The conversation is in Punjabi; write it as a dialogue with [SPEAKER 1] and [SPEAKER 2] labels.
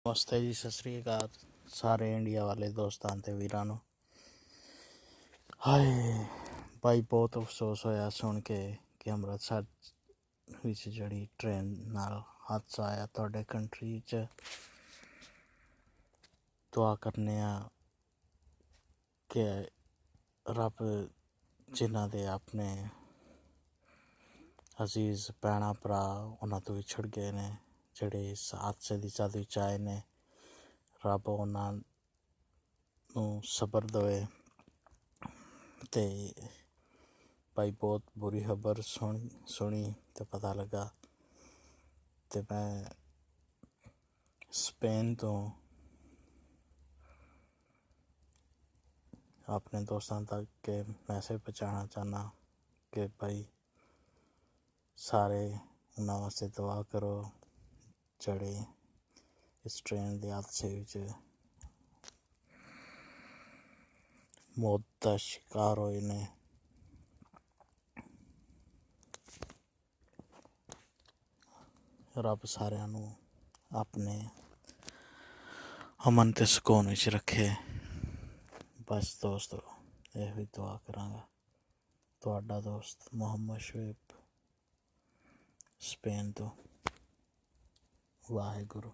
[SPEAKER 1] ਨਮਸਤੇ ਜੀ, ਸਤਿ ਸ਼੍ਰੀ ਅਕਾਲ ਸਾਰੇ ਇੰਡੀਆ ਵਾਲੇ ਦੋਸਤਾਂ ਅਤੇ ਵੀਰਾਂ ਨੂੰ। ਹਾਏ ਭਾਈ, ਬਹੁਤ ਅਫਸੋਸ ਹੋਇਆ ਸੁਣ ਕੇ ਕਿ ਅੰਮ੍ਰਿਤਸਰ ਵਿੱਚ ਜਿਹੜੀ ਟ੍ਰੇਨ ਨਾਲ ਹਾਦਸਾ ਆਇਆ ਤੁਹਾਡੇ ਕੰਟਰੀ 'ਚ। ਦੁਆ ਕਰਨੇ ਆ ਕਿ ਰੱਬ ਜਿਨ੍ਹਾਂ ਦੇ ਆਪਣੇ ਅਜ਼ੀਜ਼ ਭੈਣਾਂ ਭਰਾ ਉਹਨਾਂ ਤੋਂ ਵਿਛੜ ਗਏ ਨੇ, ਜਿਹੜੇ ਇਸ ਹਾਦਸੇ ਦੀ ਜਦ ਵਿੱਚ ਆਏ ਨੇ, ਰੱਬ ਉਹਨਾਂ ਨੂੰ ਸਬਰ ਦੇਵੇ। ਅਤੇ ਭਾਈ ਬਹੁਤ ਬੁਰੀ ਖਬਰ ਸੁਣੀ ਅਤੇ ਪਤਾ ਲੱਗਾ, ਅਤੇ ਮੈਂ ਸਪੇਨ ਤੋਂ ਆਪਣੇ ਦੋਸਤਾਂ ਤੱਕ ਮੈਸੇਜ ਪਹੁੰਚਾਉਣਾ ਚਾਹੁੰਦਾ ਕਿ ਭਾਈ ਸਾਰੇ ਉਹਨਾਂ ਵਾਸਤੇ ਦੁਆ ਕਰੋ ਜਿਹੜੇ ਇਸ ਟ੍ਰੇਨ ਦੇ ਹਾਦਸੇ ਵਿੱਚ ਮੌਤ ਦਾ ਸ਼ਿਕਾਰ ਹੋਏ ਨੇ। ਰੱਬ ਸਾਰਿਆਂ ਨੂੰ ਆਪਣੇ ਅਮਨ ਅਤੇ ਸਕੂਨ ਵਿੱਚ ਰੱਖੇ। ਬਸ ਦੋਸਤੋ, ਇਹੋ ਹੀ ਦੁਆ ਕਰਾਂਗਾ। ਤੁਹਾਡਾ ਦੋਸਤ ਮੁਹੰਮਦ ਸ਼ੁਏਬ, ਸਪੇਨ ਤੋਂ। ਵਾਹਿਗੁਰੂ।